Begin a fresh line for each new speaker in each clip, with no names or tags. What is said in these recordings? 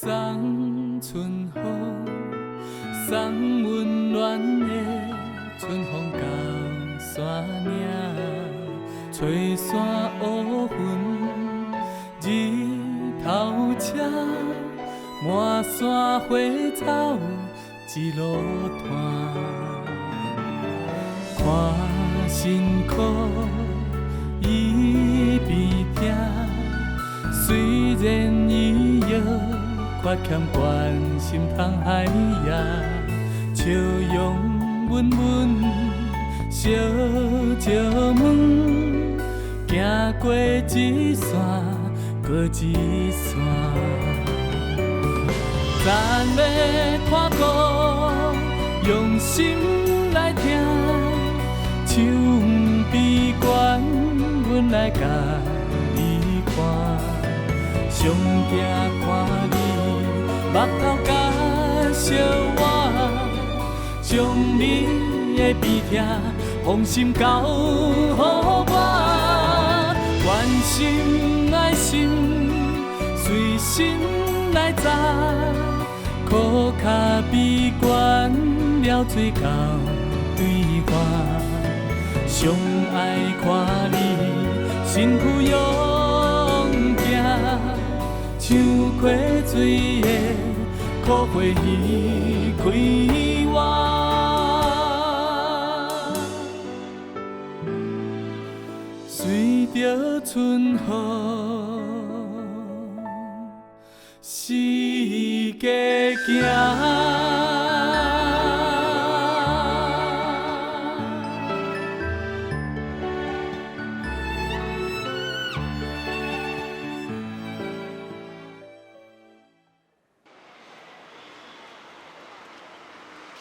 送春风，送温暖的春风到山岭，吹散乌云，日头车，满山花草一路传，看辛苦伊边听，虽然伊摇。缺欠关心通海呀，笑容温温，小石门，行过一线，过一线。咱要看歌，用心来听，唱悲观，阮来甲你看，上惊看你。目头甲笑我，将你的悲痛放心交予我，关心爱心随心来找，苦脚悲观了最后对话，上爱看你身躯勇行。像溪水的苦花已开花，随着春风，世界行。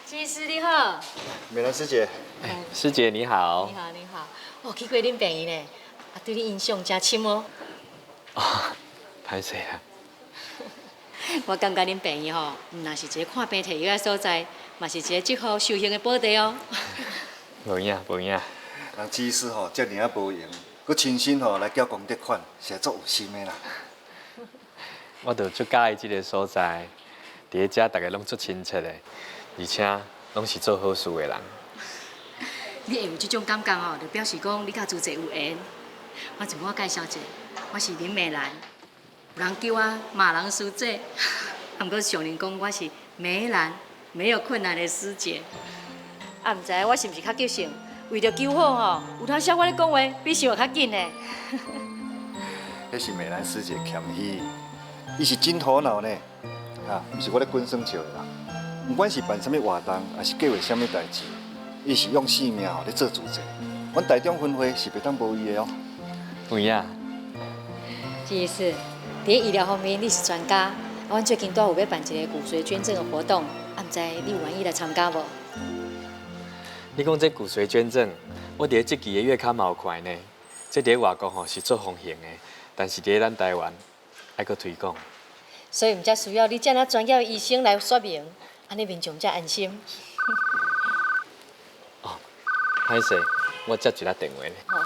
金医师你好，
美兰师姐，
师姐你好。
你好，你好。哦，去过恁病院呢，对你印象真深哦。
歹势啊。
我感觉恁病院吼，唔但是一个看病摕药的所在，嘛是一个祝福修行的宝地哦。
无影无影。
人技师吼，遮尔啊无闲，佮亲身吼来缴功德款，实在足有心的啦。
我就足喜欢这个所在，伫咧遮大家拢足亲切的。而且拢是做好事的人。
你会有这种感觉哦，就表示讲你甲主治有缘。我自我介绍一下，我是林美兰，有人叫我马兰师姐，不过上人讲我是美兰，没有困难的师姐。啊，唔知我是毋是较急性？为着救好吼，有通少我咧讲话比想较紧呢。
迄是美兰师姐谦虚，伊是真头脑呢，毋是我咧滚算笑的啦。不管是办什么活动，还是计划什么代志，伊是用性命咧做主席。阮台中分会是袂当无伊的哦。
有影。
金医师，伫医疗方面你是专家，阮最近都有要办一个骨髓捐赠的活动，啊，唔知你有愿意来参加无？
你讲这骨髓捐赠，我伫咧这期的月刊嘛有看呢。这伫咧外国吼是做风行的，但是伫咧咱台湾爱搁推广。
所以，毋才需要你这样专业的医生来说明。安尼民众才安心。
哦，歹势，我接一个电话呢。
好好。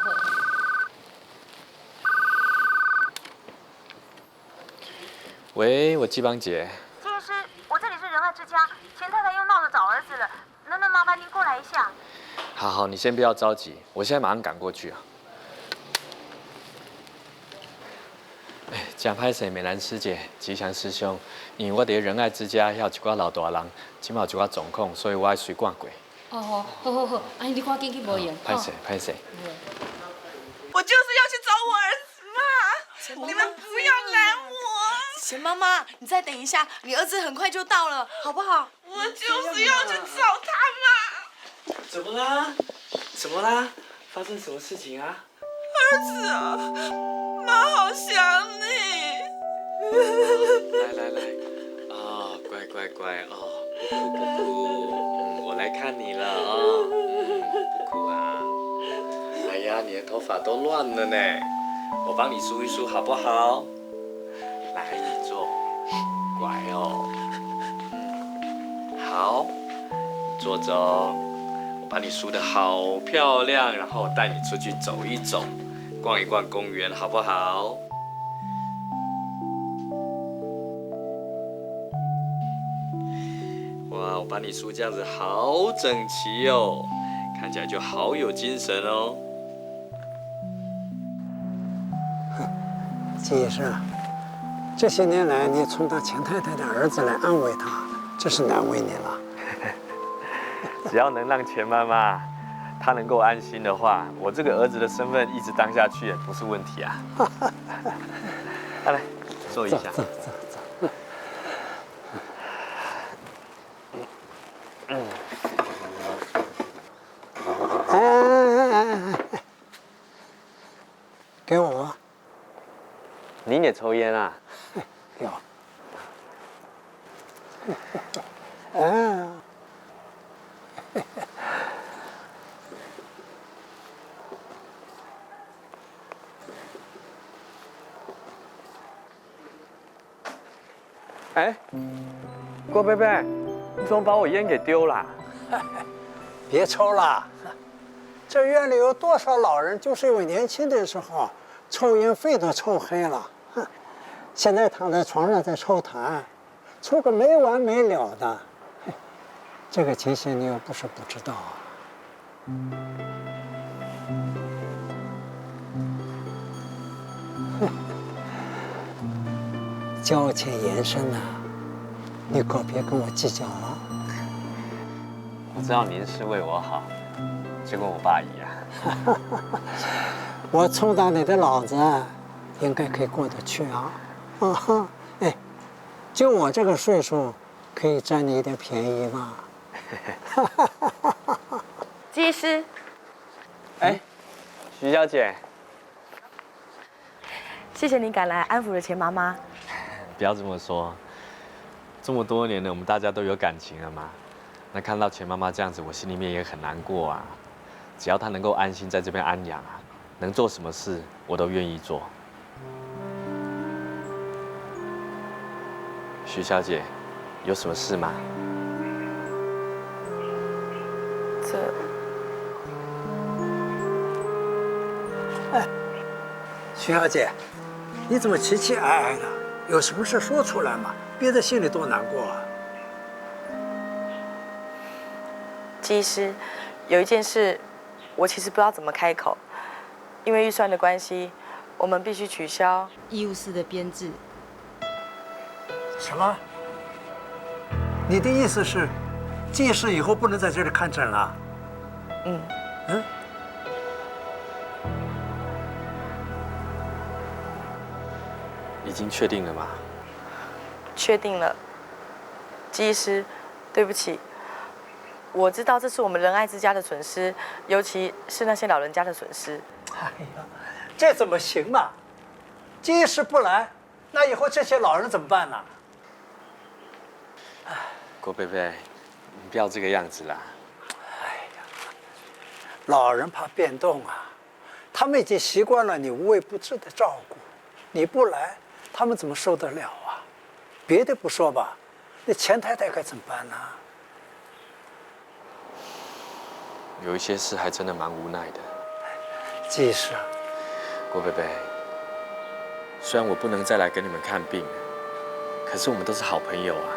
喂，我季邦杰。
金医师，我这里是仁爱之家，钱太太又闹着找儿子了，能不能麻烦您过来一下？
好，你先不要着急，我现在马上赶过去啊。真歹势，美兰师姐、吉祥师兄，因为我伫仁爱之家遐有一寡老大人，即马有一寡状况，所以我爱随赶过。
哦，好，安尼你赶紧去无用。
歹势。
我就是要去找我儿子嘛，你们不要拦我。钱妈妈，你再等一下，你儿子很快就到了，好不好？我就是要去找他嘛。
怎么啦？怎么啦？发生什么事情啊？
儿子啊，妈好想你。
来，哦，乖哦，不哭，我来看你了哦，不哭啊。哎呀，你的头发都乱了呢，我帮你梳一梳好不好？来，你坐，乖哦。好，坐着哦。我把你梳得好漂亮，然后带你出去走一走，逛一逛公园，好不好？我把你梳这样子好整齐哦，看起来就好有精神哦。
季医师，这些年来你充当钱太太的儿子来安慰她，真是难为你了。
只要能让钱妈妈她能够安心的话，我这个儿子的身份一直当下去也不是问题啊。来，坐一下。
走。哎，给我吧。
您也抽烟啊？
给我。哎。
哎，郭贝贝，你怎么把我烟给丢了？
别抽了，这院里有多少老人就是因为年轻的时候抽烟肺都抽黑了，现在躺在床上在抽痰，抽个没完没了的。这个情形你又不是不知道啊。交浅言深呐，你可别跟我计较了。
我知道您是为我好，就跟我爸一样。
我充当你的老子，应该可以过得去啊。哎，就我这个岁数，可以占你一点便宜吗？
季医师，
哎，徐小姐，
谢谢你赶来安抚了钱妈妈。
不要这么说，这么多年了，我们大家都有感情了嘛。那看到钱妈妈这样子，我心里面也很难过啊。只要她能够安心在这边安养啊，能做什么事我都愿意做。徐小姐，有什么事吗？
徐小姐，你怎么期期哀哀的？有什么事说出来嘛，憋在心里多难过啊！
季医师，有一件事，我其实不知道怎么开口，因为预算的关系，我们必须取消医务室的编制。
什么？你的意思是，季氏以后不能在这里看诊了？
嗯。
已经确定了吗？
确定了。季医师，对不起，我知道这是我们仁爱之家的损失，尤其是那些老人家的损失。
哎呀，这怎么行嘛？季氏不来，那以后这些老人怎么办呢？
郭贝贝，你不要这个样子啦。
哎呀，老人怕变动啊，他们已经习惯了你无微不至的照顾，你不来，他们怎么受得了啊？别的不说吧，那钱太太该怎么办呢？
有一些事还真的蛮无奈的。
季氏，
郭贝贝，虽然我不能再来给你们看病，可是我们都是好朋友啊。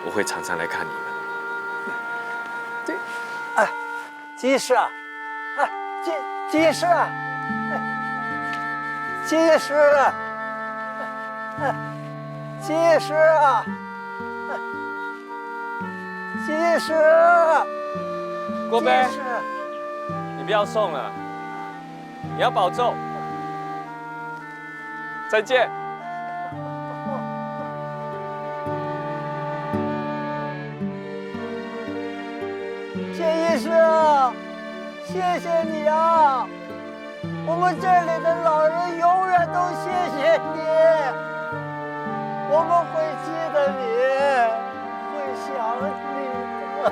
我会常常来看你们。
对，哎，季氏啊，哎，季氏啊，季氏，季氏啊，季氏，
郭贝，你不要送了，你要保重。再见。
谢医师啊，谢谢你啊！我们这里的老人永远都谢谢你，我们会记得你，会想你的。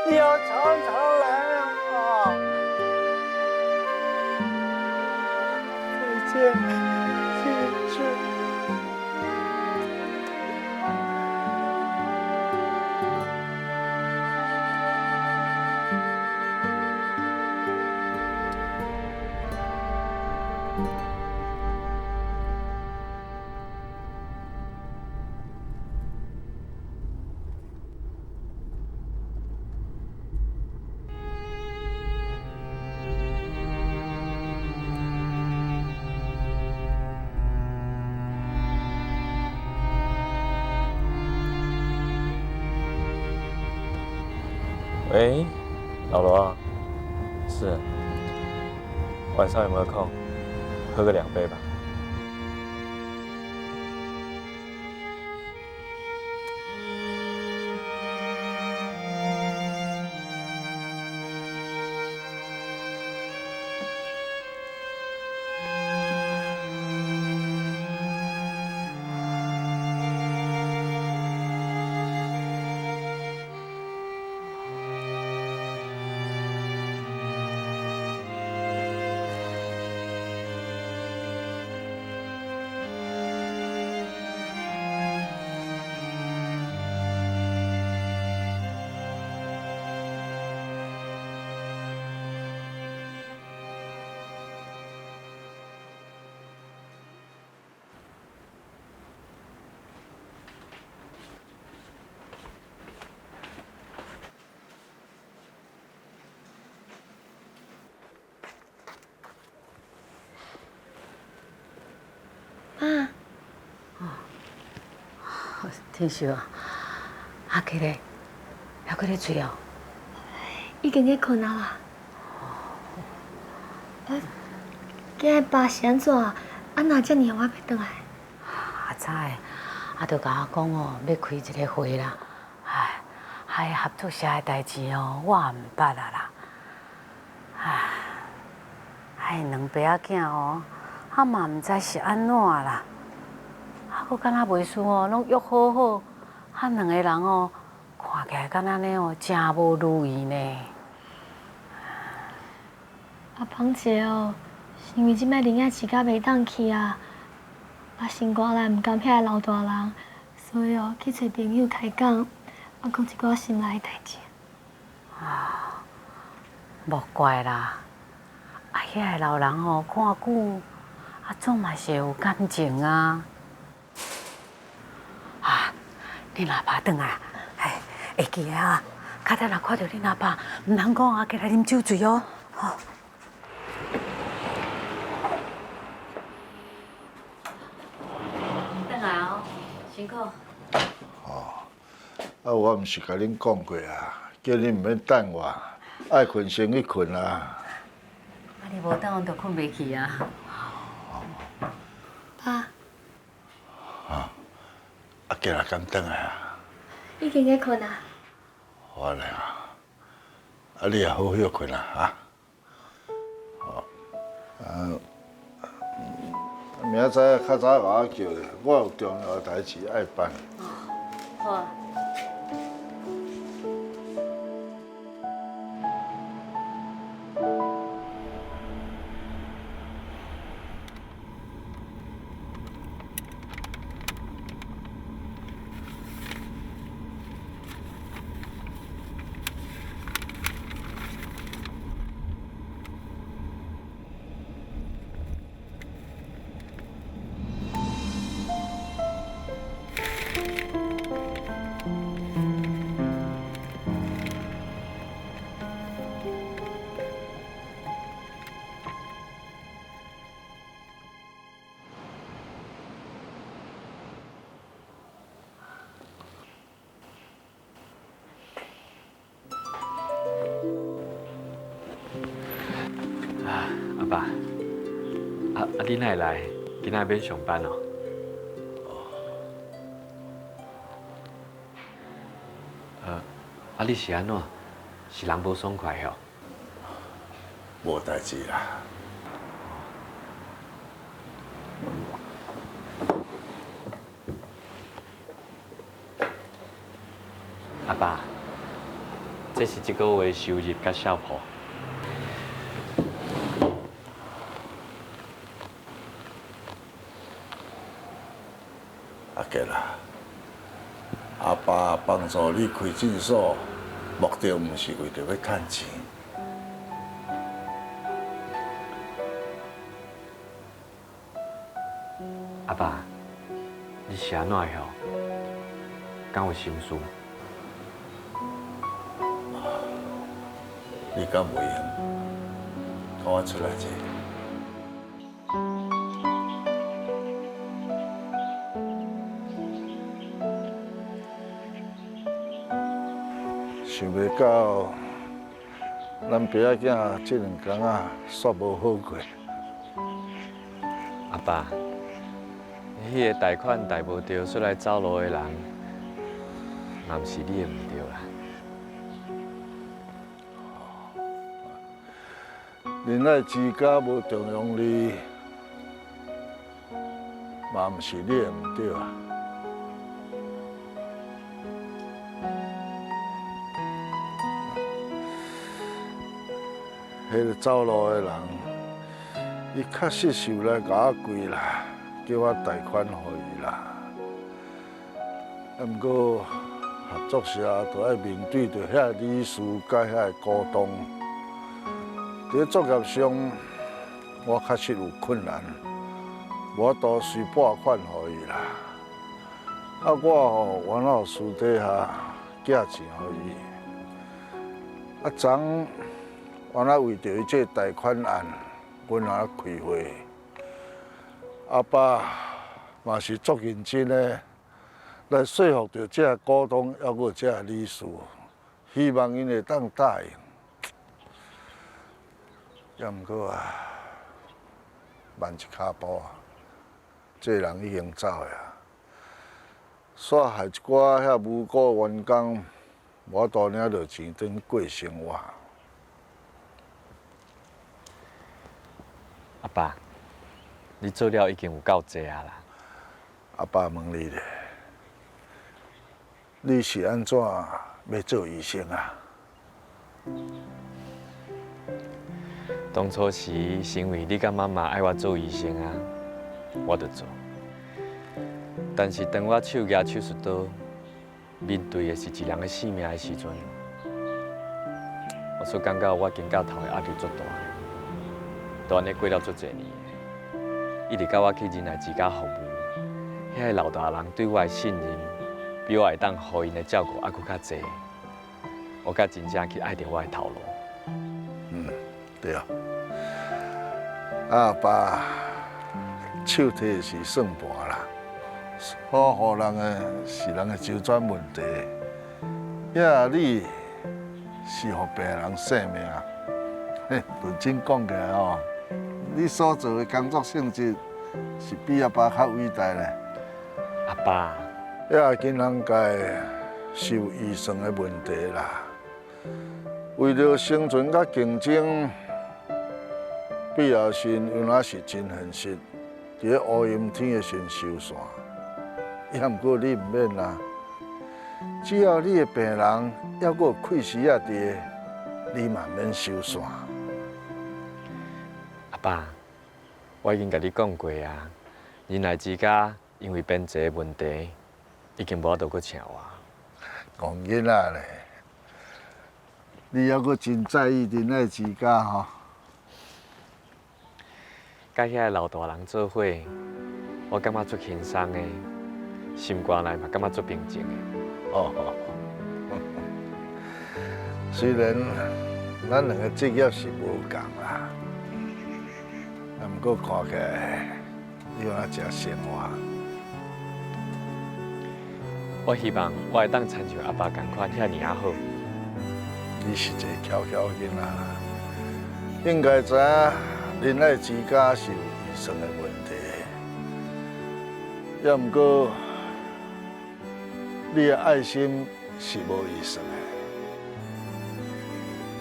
你要常常来啊！再见，谢医师。
喂，老罗啊，是，晚上有没有空？喝个2杯吧。
妈，天秀啊，阿吉咧，还搁咧睡哦？
已经咧困啊啦。今日爸是安怎？安那遮尔晚要倒来？
阿早的，就甲我讲哦，要开一个会啦。哎，合作社的代志哦，我也唔捌啊啦。2爸仔囝哦，嘛唔知是安怎啦。我敢若袂输哦，拢约好好，2个人哦，看起来敢若呢哦，真无如意呢。
阿芳姐哦，是因为即摆林仔饲甲袂当去啊，心肝内唔甘遐老大人，所以哦去找朋友开讲，讲一寡心内的代志。
莫怪啦，遐个老人哦，看久，总嘛是有感情啊。恁阿爸转来，会记个啊。较早若看到恁阿爸，唔通讲过来啉酒醉哦。转来哦，辛苦。
我毋是甲恁讲过啊，叫恁唔免等我，爱困先去困啊。
你无等，我就困袂去啊。
爸，
今日敢转来啊？
已经咧困啊。
好嘞你也好好休困啊，明仔较早甲我叫咧，我有重要代志爱办。
好啊。
阿爸，你哪会来？今仔免上班哦。你是安怎？是人无爽快哦？
无代志啦。
阿爸，这是一个月收入甲小铺。
啦，阿爸帮助你开诊所，目的毋是为着要趁钱。
阿爸，你是安怎的哦？敢有心事？
你敢袂用？跟我出来者。想袂到咱爸仔囝这2天啊，煞无好过。
阿爸，迄个贷款贷无着出来走路的人，嘛毋是你的唔对啦。
恁爱之家无重用你，嘛毋是你的唔对啊。迄个走路的人，伊确实是有来甲我跪啦，叫我贷款互伊啦。毋过合作社就要面对着遐理事甲遐股东，伫作业上我确实有困难，我都随拨款互伊啦。啊，我原来私底下寄钱互伊。啊，昨原来为着伊这贷款案，阮也开会。阿爸嘛是足认真的来说服着这股东，还有这理事，希望因会当答应。也毋过啊，慢一脚步啊，这人已经走了，煞害一寡遐无辜员工，我都领着钱等过生活。
阿爸，你做了已经有够济啊啦。
阿爸问你咧，你是安怎要做医生啊？
当初时是因为你甲妈妈爱我做医生啊，我就做。但是当我手举手术刀，面对的是一人的性命的时阵，我所感觉我肩胛头的压力足大，都安尼过了足侪年。一直到我去仁爱之家服务，遐个老大人对我的信任，比我会当予因的照顾还佫较侪。我才真正去爱着我的头路。
对啊。阿爸手提是算盘啦，保护人的是人的周转问题，也你是互病人性命。嘿，认真讲起来哦。你所做的工作性质是比阿爸较伟大咧。
阿爸，
也经人界是有医生的问题啦。为了生存甲竞争，毕业生有哪是真现实，伫咧乌阴天的先收线。也毋过你毋免啦，只要你的病人还佫有气息仔伫，你嘛免收线。
阿爸，我已经甲你讲过啊，仁爱之家因为编制的问题，已经无法度佫请我。
讲囡仔咧，你还佫真在意仁爱之家吼？
甲遐个老大人做伙，我感觉足轻松的，心肝内嘛感觉足平静的。
哦，虽然咱两个职业是无共啦，毋过看起来你有哪食生活？
我希望我会当亲像阿爸共款遐尔好。
你是一个巧巧囡仔，应该知影仁爱之家是有医生的问题，也毋过你的爱心是无医生的。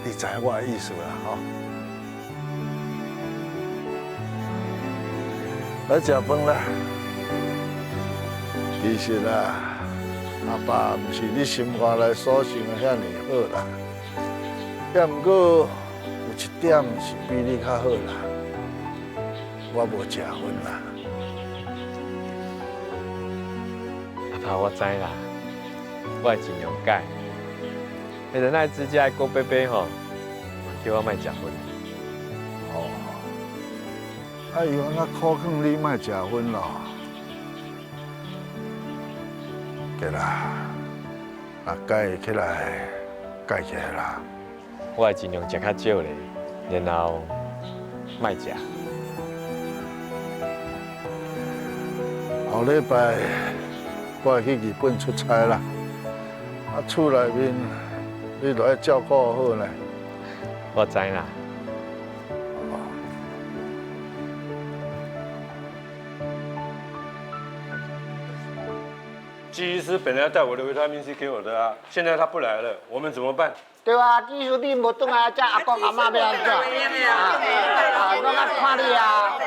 你知我的意思啦，吼。来食饭啦。其实啦，阿爸毋是你心肝内所想的遐尼好啦，也毋过有一点是比你较好啦，我无食薰啦。
阿爸，我知啦，我会尽量改。迄仁爱之家的郭伯伯吼，叫我莫食薰。
哦，啊，伊安那苦劝你莫食薰咯。对啦，啊，改起来，改起来啦。
我会尽量食较少咧，然后莫食。
后礼拜我会去日本出差啦，啊，厝内面你都要照顾好呢。
我知啦。
季医师本来要带我的维他命 C 给我的啊，现在他不来了，我们怎么办？
对啊，技术你无转来，这阿公阿妈要安怎？拢爱看你啊！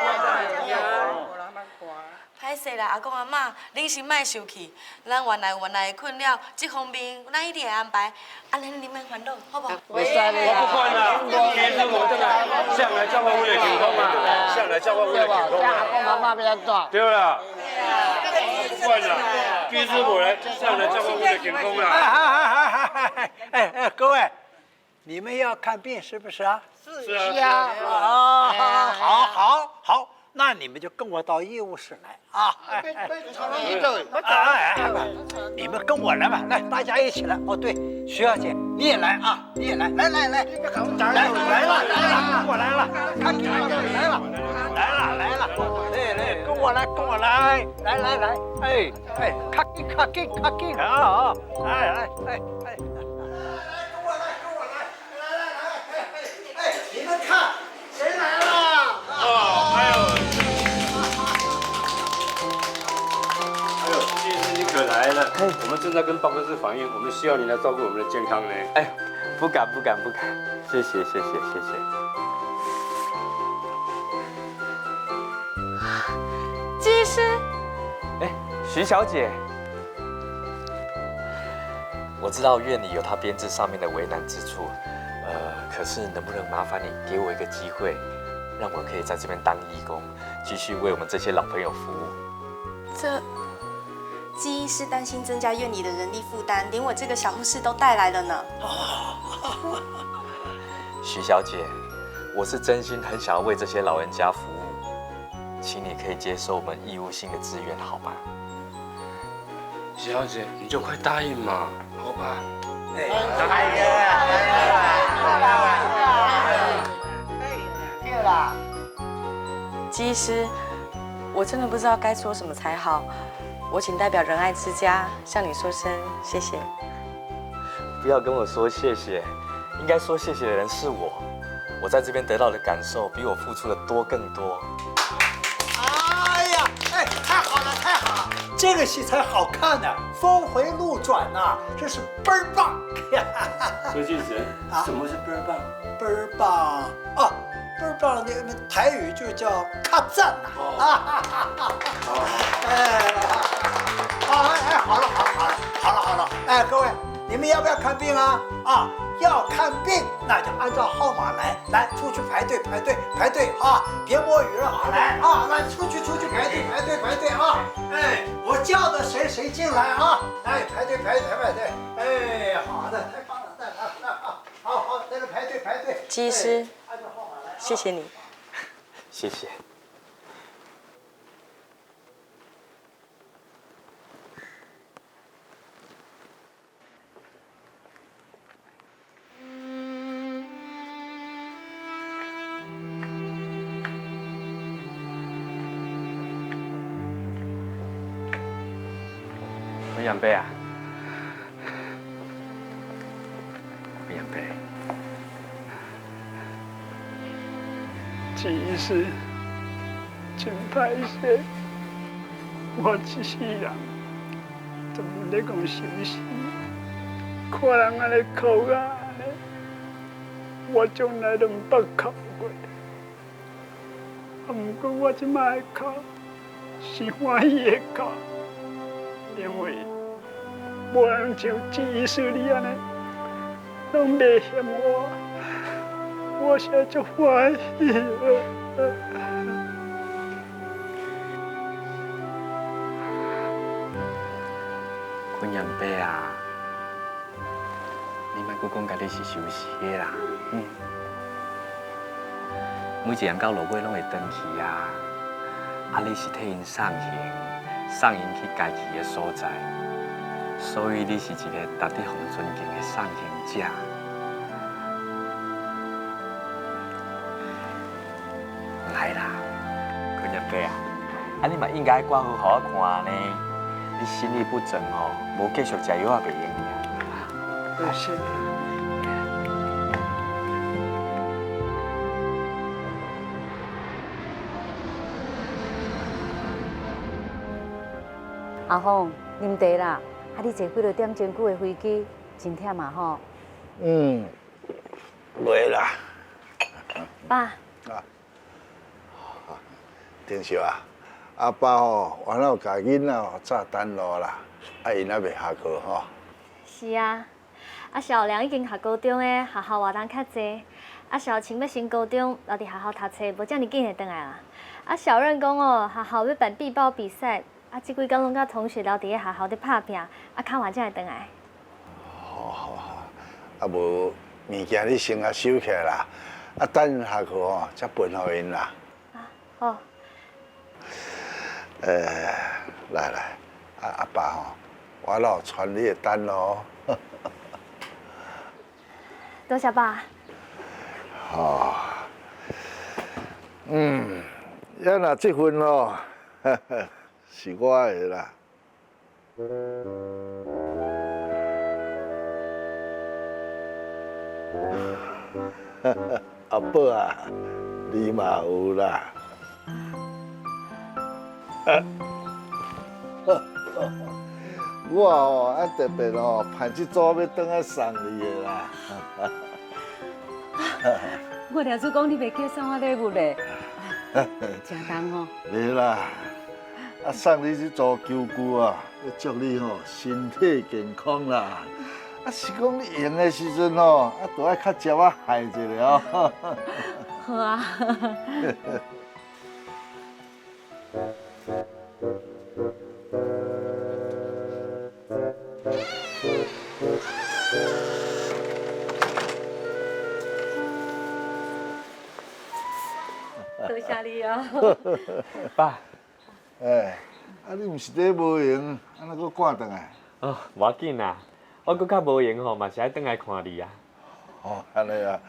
歹势啦，阿公阿妈，恁先莫生气，咱原来有原来的困扰，这方面咱一定会安排，安尼你免烦恼，好不好？
我不管了，其实我这个向来教会为了情况嘛，向来教会为了情况嘛。
阿公阿妈要安怎？
对了，不管了，其实我来向来教会为了情况啦。
各位，你们要看病是不是啊？
是啊。
好，那你们就跟我到医务室来啊！你们跟我来吧，来，大家一起来。哦，对，徐小姐你也来啊，你也来，来，来了，跟我来了，来了，来，跟我来，来，卡紧啊！来。你们看，谁来了？
季医师你可来了，我们正在跟报告室反映，我们需要你来照顾我们的健康呢。
哎，不敢，谢谢。
季医师，
哎，徐小姐，我知道院里有他编制上面的为难之处，可是能不能麻烦你给我一个机会，让我可以在这边当义工，继续为我们这些老朋友服务？
这季医师担心增加院里的人力负担，连我这个小护士都带来了呢。
徐小姐，我是真心很想要为这些老人家服务，请你可以接受我们义务性的支援，好吗？
徐小姐，你就快答应嘛，好吧？
对了，
季医师，我真的不知道该说什么才好，我请代表仁爱之家向你说声谢谢。
不要跟我说谢谢，应该说谢谢的人是我。我在这边得到的感受比我付出的多更多。
太好了，这个戏才好看呢，峰回路转呐，这是倍儿棒。
何俊神，什么是倍儿棒？
倍儿棒啊！倍儿棒，那个台语就叫卡赞呐。好了，哎，各位，你们要不要看病啊？要看病，那就按照号码来，出去排队啊！别摸鱼了，来，出去排队啊！哎，我叫的谁进来啊？哎，排队！哎，好的，太棒了，好，在这排队。
季医师，谢谢你。
谢谢。文养杯啊，文养杯。
季医师，真歹势，我一世人都无咧讲心事，看人安尼哭啊，我从来都唔捌哭过。不过我即摆哭是欢喜的哭，因为无人像季医师你安尼，拢袂嫌我现在就欢喜了。
文养杯啊，你莫搁讲家己是休息的啦，每一人到落尾拢会回去啊，你是替因送因去家己的所在，所以你是一个值得互尊敬的送行者。来啦，文养杯啊，你嘛应该挂好互我看呢。你心力不正哦，无继续食药也袂用呀。
谢谢。
阿凤，啉茶啦。啊，你坐几多点钟久的飞机，真忝嘛吼。
累啦。
爸。
啊。丁少啊，阿爸吼，原来家囡仔吼早等路啦，啊因还未下课吼。
是啊，啊小梁已经下高中的，学校活动较济。啊小青要升高中，留伫学校读册，无遮尔紧就转来啦。啊小任讲哦，学校要办壁报比赛，啊即几工拢甲同学留伫咧学校伫拍拼，啊较晚才会转来。
好，啊无物件你先收起来啦，啊等下课吼才分互因啦。
好。
来，阿爸吼，我老传你的单咯。
多谢爸。
哦，要若这份咯，是我的啦。阿伯啊，你嘛有啦。我哦，啊特别哦，盼这组要转来送你的啦。
我听说讲你袂记送我礼物嘞，真重哦。
袂啦，啊送你这组球具啊，要祝你吼身体健康啦。啊是讲你用的时阵哦，啊都爱较食啊害一下哦。
好啊。
多谢你哦。
爸。
啊你毋是伫无闲，安怎搁赶转来？
哦，无要紧啦，我搁较无闲吼，嘛是爱转来看你啊。
哦，安尼啊，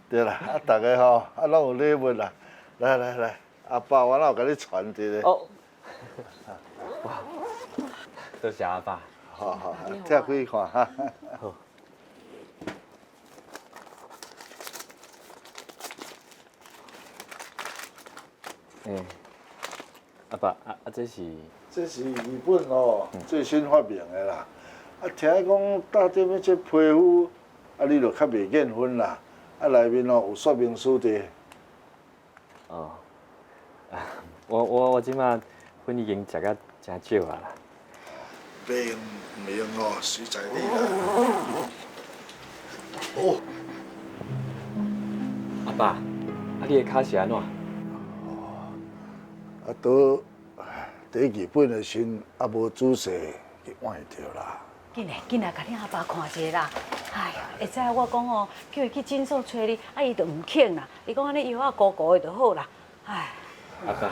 对啦，啊大家吼，啊拢有礼物啦，来，阿爸我哪有甲你传一个？
哦。哇，多谢阿爸。
好，拆开看哈。
好。阿爸，这是？
这是日本哦，最新发明的啦。啊，听讲打这边这皮肤，啊，你就较袂见分啦。啊，内面哦有说明书的。
哦。我即马粉已经食甲真少啊啦。
袂用唔用哦，随在你啦。哦。
阿爸，你的脚是安怎？
啊，倒伫日本的时啊无仔细去换着啦。
紧来，甲你阿爸看一下啦。哎呀，会知我讲哦，叫伊去诊所找你，啊伊就唔肯啦。伊讲安尼药啊糊糊的就好啦。哎。
阿爸，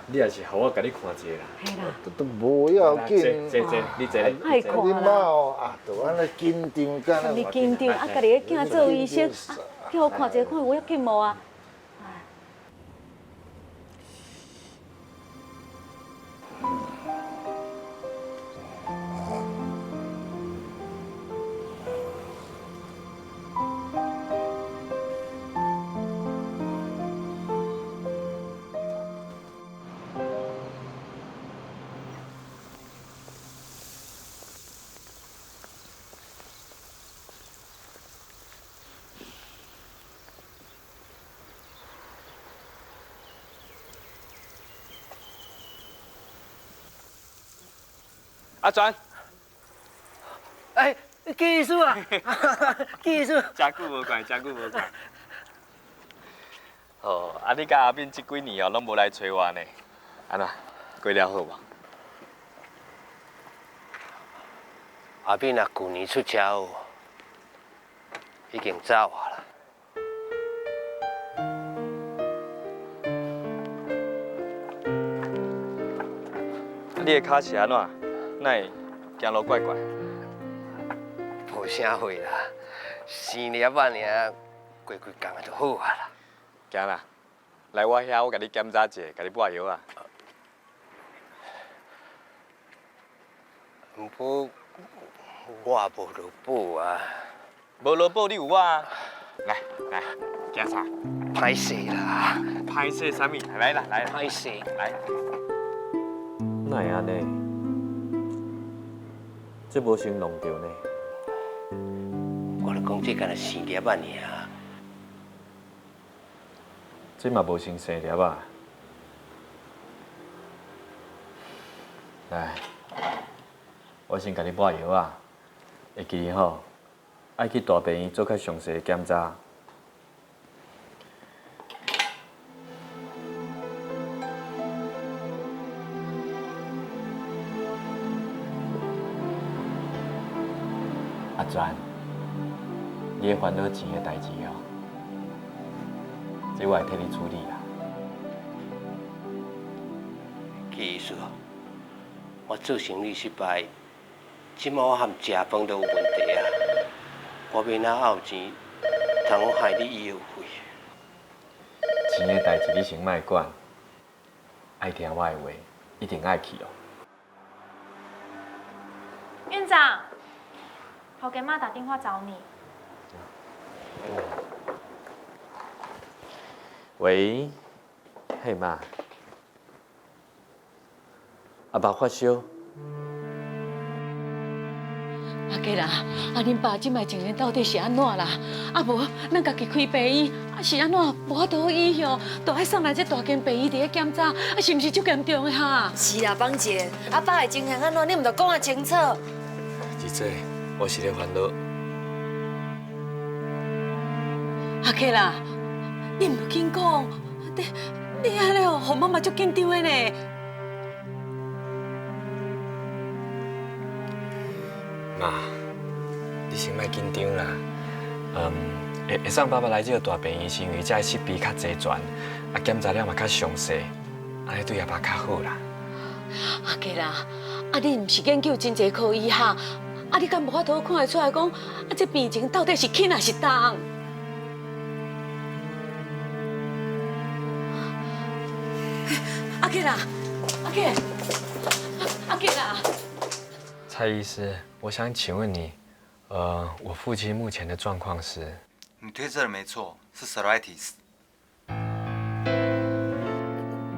你也是互我甲你看一下啦。
嘿啦。
都无要紧。
坐，你坐咧。
爱看啦。
你妈哦，啊，就安尼紧张干啦。
你紧张，啊，家己个囝做医生，啊，叫我看一下，看有要紧无啊？
阿全，
哎，技术啊，技术。
真久无见，真久无见。哦，啊，你甲阿敏这几年哦，拢无来找我呢，安怎过了好无？
阿敏啊，去年出车祸，已经走啊啦。
你的脚是安怎？哪会行路怪怪？
无啥货啦，4粒仔尔，过几工就好啊啦。
行啦，来我遐，我甲你检查者，甲你抹药啊。
毋过我无落补啊。
无落补你有我啊。来，检查。
歹势啦。
歹势啥物？来啦，
歹势。
来。哪会安尼？这无先弄着呢。
我咧讲这敢若生粒啊尔。
这嘛无先生粒啊。来，我先甲你抹药啊，会记吼，爱去大病院做较详细的检查。阿全，你的烦恼钱的代志哦，这我会替你处理啦。
意思哦，我做生意失败，即摆我含食饭都有问题啊！我要哪有钱，通害你医药费？
钱的代志你先莫管，爱听我的话，一定爱去哦。
院长，头家妈打电话找你。
喂，嘿妈，阿爸发烧。
阿哥啦，恁爸即摆情形到底是安怎啦？啊无，咱家己开病院，是安怎无法度医哦，都爱送来这大间病院伫咧检查，是毋是足严重的哈？
是啦，芳姐，阿爸的情形安怎，你毋着讲啊清楚？
姐姐，我是咧烦恼。
阿哥啦，你毋要紧讲，你安尼哦，互妈妈足紧张的呢。
妈，你先莫紧张啦。会送爸爸来这个大病院，是因为这设备较齐全，检查了嘛较详细，安尼对阿爸较好啦。
阿哥啦，你毋是研究真侪科医哈？你敢无法度看会出来讲，这病情到底是轻还是重？阿哥啦，阿哥啦！
蔡医师，我想请问你，我父亲目前的状况是？
你推测的没错，是 psoriasis。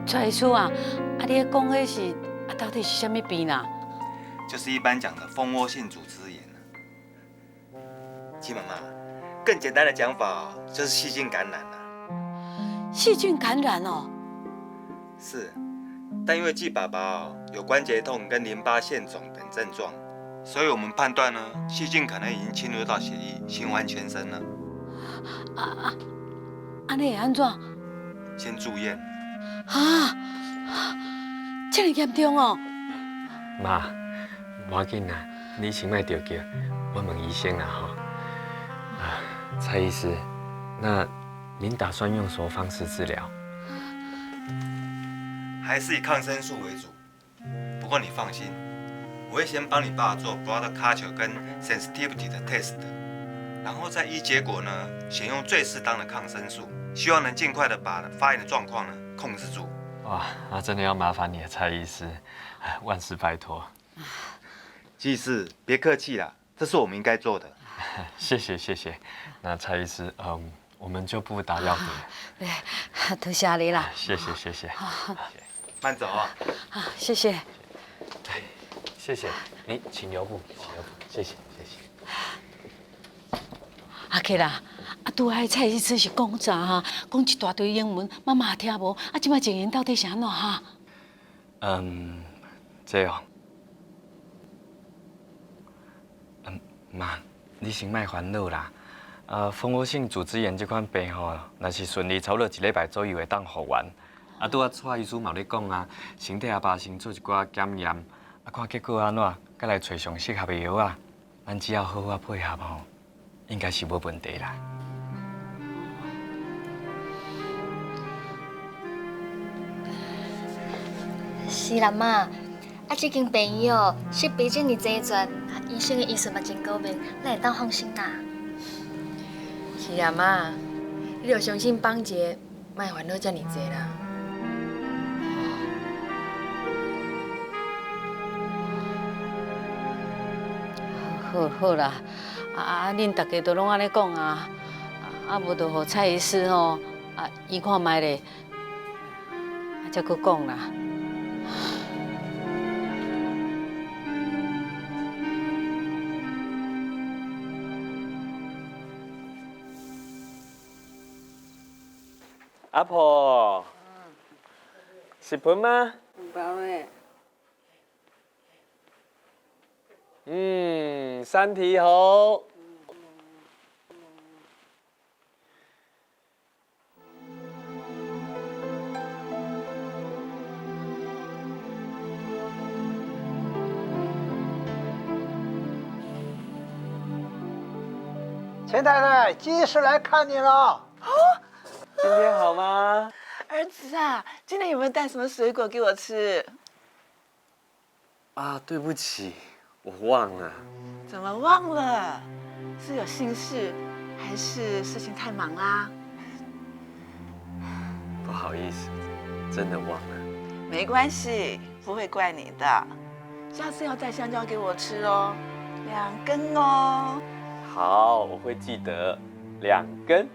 蔡医师啊，你讲的是到底是什么病啦？
就是一般讲的蜂窝性组织炎。季妈妈，更简单的讲法就是细菌感染了。
细菌感染哦？
是，但因为季爸爸有关节痛跟淋巴腺肿等症状，所以我们判断呢，细菌可能已经侵入到血液，循环全身了。
安尼会安怎？
先住院。
啊，这么严重哦？
妈，无要紧啦，你先莫着急，我问医生啦吼。蔡医师，那您打算用什么方式治疗？
还是以抗生素为主。不过你放心，我会先帮你爸做 blood culture 跟 sensitivity 的 test， 然后再依结果呢，选用最适当的抗生素，希望能尽快的把发炎的状况呢控制住。
哇，那真的要麻烦你了，蔡医师，万事拜托。
技师，别客气啦，这是我们应该做的。
谢谢。那蔡医师，我们就不打扰你了。
多谢你啦。
谢谢。
慢走啊。
谢谢。
谢谢，你请留步，谢谢。
阿克啦，拄仔蔡医师是讲啥哈？讲一大堆英文，妈妈听无。即摆情形到底是安怎哈？
这哦。妈，你先莫烦恼啦。蜂窝性组织炎这款病吼，若是顺利，差不多1礼拜左右会当复原。拄仔蔡医师嘛咧讲啊，身体阿爸先做一寡检验，看结果安怎，再来找上适合的药啊。咱只要好好配合吼，应该是无问题啦。
是啦，妈。这间病院哦，设备这么齐全，医生的医术嘛真高明，咱会当放心啦。
是啊，妈，你着相信邦杰，莫烦恼遮尔济啦。
好啦，恁大家都拢安尼讲啊，无就互蔡医师吼，医看卖咧，才搁讲啦。
阿婆，食饭吗？
唔饱嘞。
身體好。
钱太太，季医师来看你了。
今天好吗？
儿子啊，今天有没有带什么水果给我吃？
啊，对不起，我忘了。
怎么忘了？是有心事，还是事情太忙啦？
不好意思，真的忘了。
没关系，不会怪你的。下次要带香蕉给我吃哦，2根哦。
好，我会记得，2根。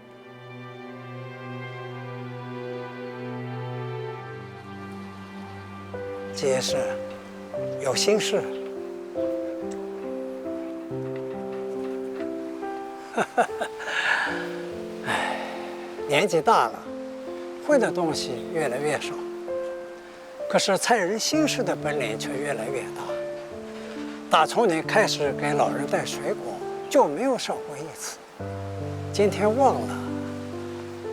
季医师，有心事。哎，年纪大了，会的东西越来越少，可是猜人心事的本领却越来越大。打从你开始给老人带水果，就没有少过一次。今天忘了，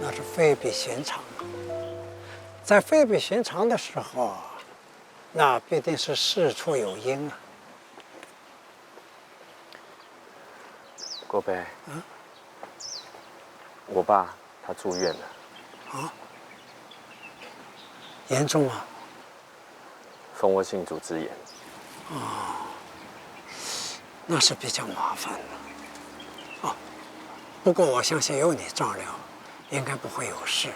那是非比寻常啊。在非比寻常的时候，那必定是事出有因啊。
国北，我爸他住院了。
啊？严重吗？
蜂窝性组织炎。
哦，那是比较麻烦的。哦，不过我相信有你照料，应该不会有事。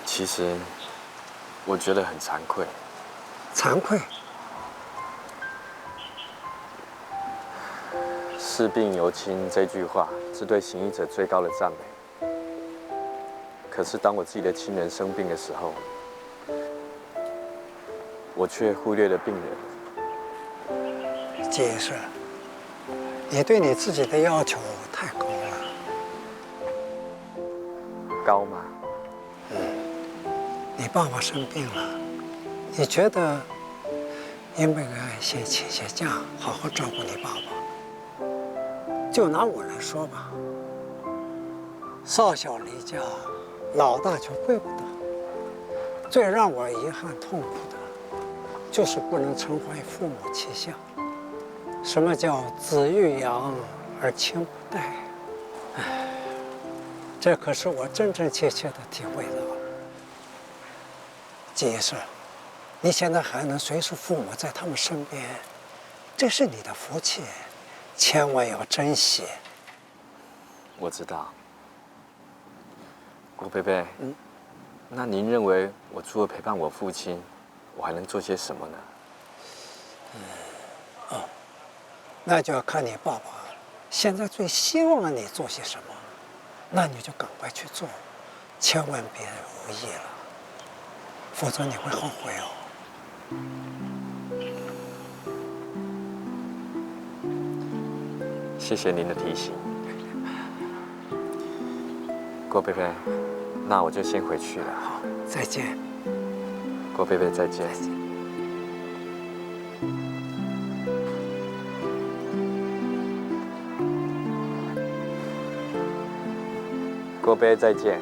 其实，我觉得很惭愧。
惭愧？
视病由亲这句话是对行医者最高的赞美。可是当我自己的亲人生病的时候，我却忽略了病人。
季医师，你对你自己的要求太高了。
高吗？
你爸爸生病了，你觉得应不应该先请些假，好好照顾你爸爸？就拿我来说吧，少小离家，老大就归不得。最让我遗憾痛苦的，就是不能承怀父母气象。什么叫子欲养而亲不待？哎，这可是我真真切切的体会到了。季医师，你现在还能随时父母在他们身边，这是你的福气。千万要珍惜。
我知道，郭贝贝，那您认为我除了陪伴我父亲，我还能做些什么呢？
那就要看你爸爸现在最希望你做些什么，那你就赶快去做，千万别犹豫了，否则你会后悔哦。
谢谢您的提醒，郭贝贝，那我就先回去了。
好，再见。
郭贝贝，再见。郭贝，再见。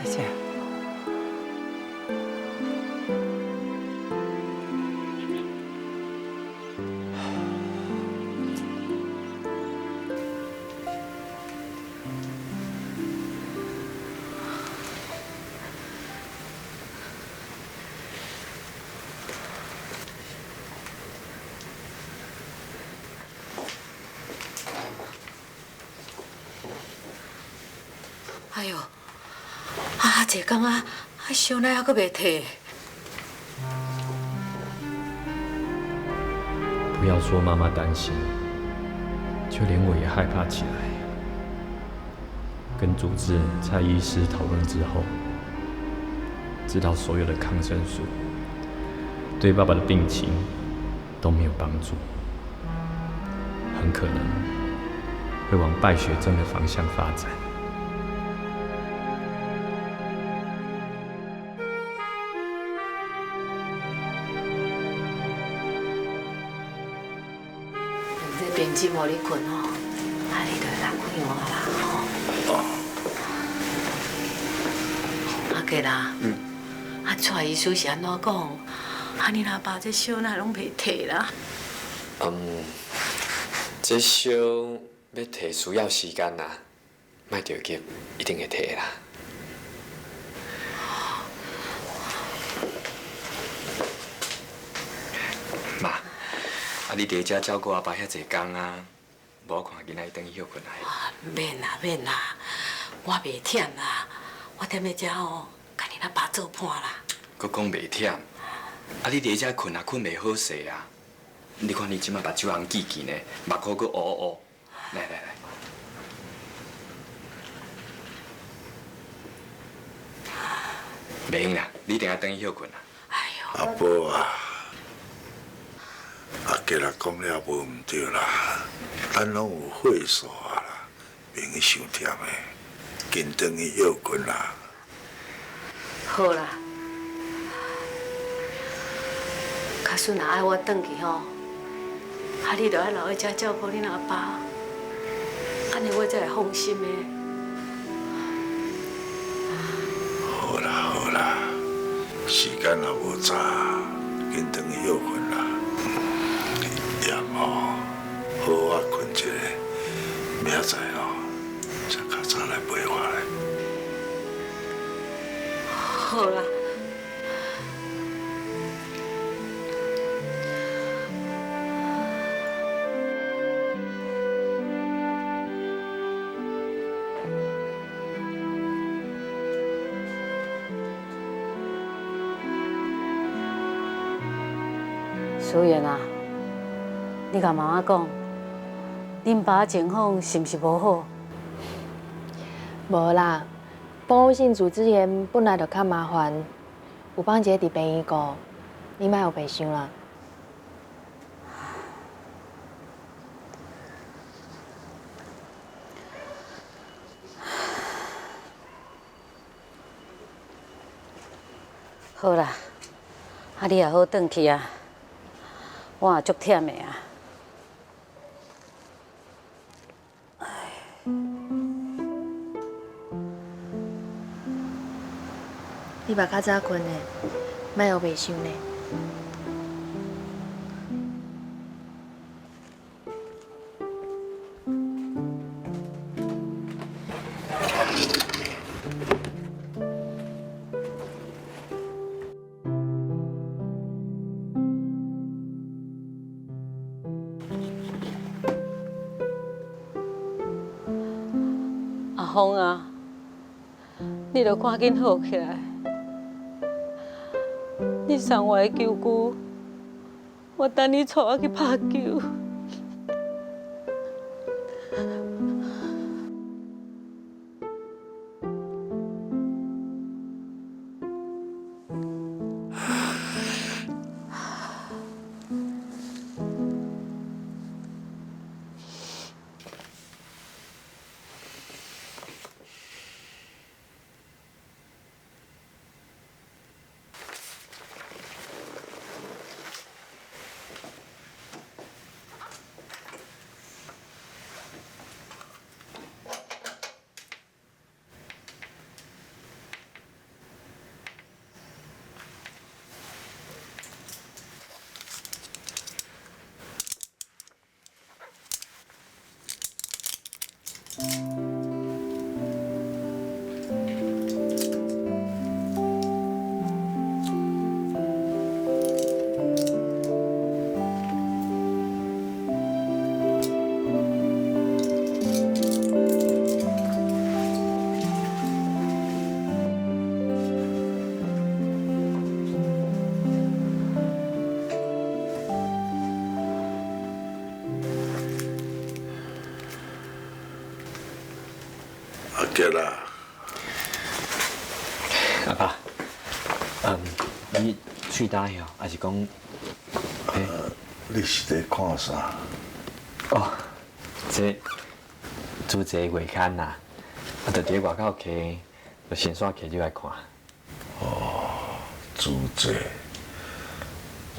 再见。
哎呦，一工啊，烧奶还阁袂退。
不要说妈妈担心，就连我也害怕起来。跟主治蔡医师讨论之后，知道所有的抗生素对爸爸的病情都没有帮助，很可能会往败血症的方向发展。
编辑无你困吼，你就来困我啦吼。阿吉啦，蔡医师是安怎讲？你阿爸这烧哪拢袂退啦？
这烧要退需要时间啦，莫着急，一定会退啦。妈，你伫遮照顾阿爸遐济工啊，无我看囡仔伊等伊休困来。
免啦免啦，我袂忝啦，我踮咧遮吼，甲你阿爸做伴啦。
佮讲袂忝，你伫遮困也困袂好势啊！你看你即摆目睭红记记呢，目眶佮乌乌。来，袂用啦，你等下等伊休困啦。
阿婆啊，阿吉啦讲了无毋对啦，咱拢有岁数啊啦，免伤忝的，紧等伊休困啦。
好啦，假使若爱我转去吼，你就爱留在遮照顾恁阿爸，安尼我才会放心的。
好啦，时间也无早，紧等伊休困啦。夜吼，好啊困一下，明仔载吼，才较早来陪我来。
好啦。淑媛啊，你甲妈妈讲，恁爸情况是毋是无好？
无啦，保护性组织炎本来就较麻烦，有帮姐伫病院顾，你莫有白想啦。
好啦，你也好转去啊。我也足忝的啊！
你目较早困的，莫有白想呢。
阿峰啊，你着赶紧好起来。你送我的球具，我等你带我去拍球。
对啦，
阿爸，你喙焦哦，还是讲？
你是在看啥？
哦，这主席月刊呐，就伫外口摕，就先刷摕入来看。
哦，主席，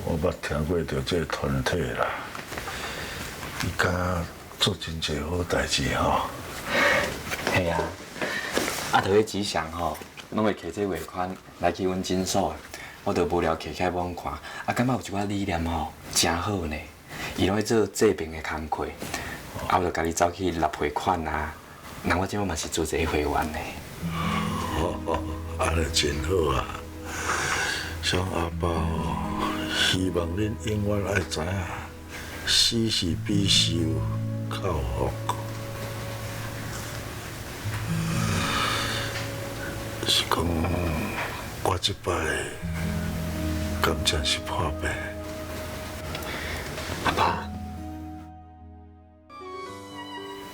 我捌听过着这团体啦，你敢做真侪好代志吼？
系啊，啊，着迄吉祥吼，拢会摕这汇款来去阮诊所，我着无聊摕起来望看，啊，感觉有一寡理念吼，真好呢。伊拢会做治病的工课，啊，我着家己走去纳汇款啊。那我即摆嘛是做一个会员呢。
安尼真好啊！像阿爸哦，希望恁永远爱知影，死是比受靠福。是讲，我这摆感情是破病。
阿爸，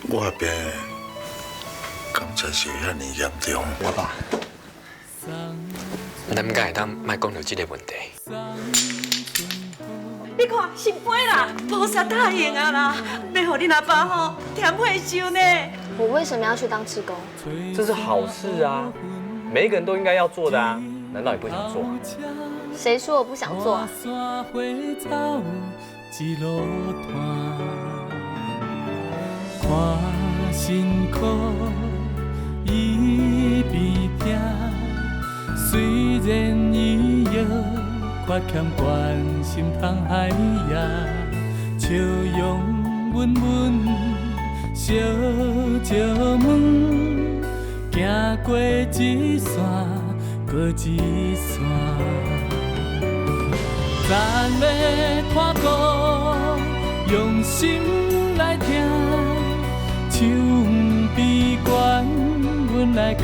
我病感情是遐尼严重。
阿爸，咱敢会当莫讲到这个问题？
你看，是飞啦，菩萨答应啊啦，要互恁阿爸吼添退休呢。
我为什么要去当志工？
这是好事啊，每一个人都应该要做的啊，难道你不想做啊？
谁说我不想做啊？
一路团，看辛苦伊边听，虽然伊约缺欠关心通海呀，笑容温温，小石门，行过一线，过一线。咱要看顾，用心来听，唱悲观，阮来教。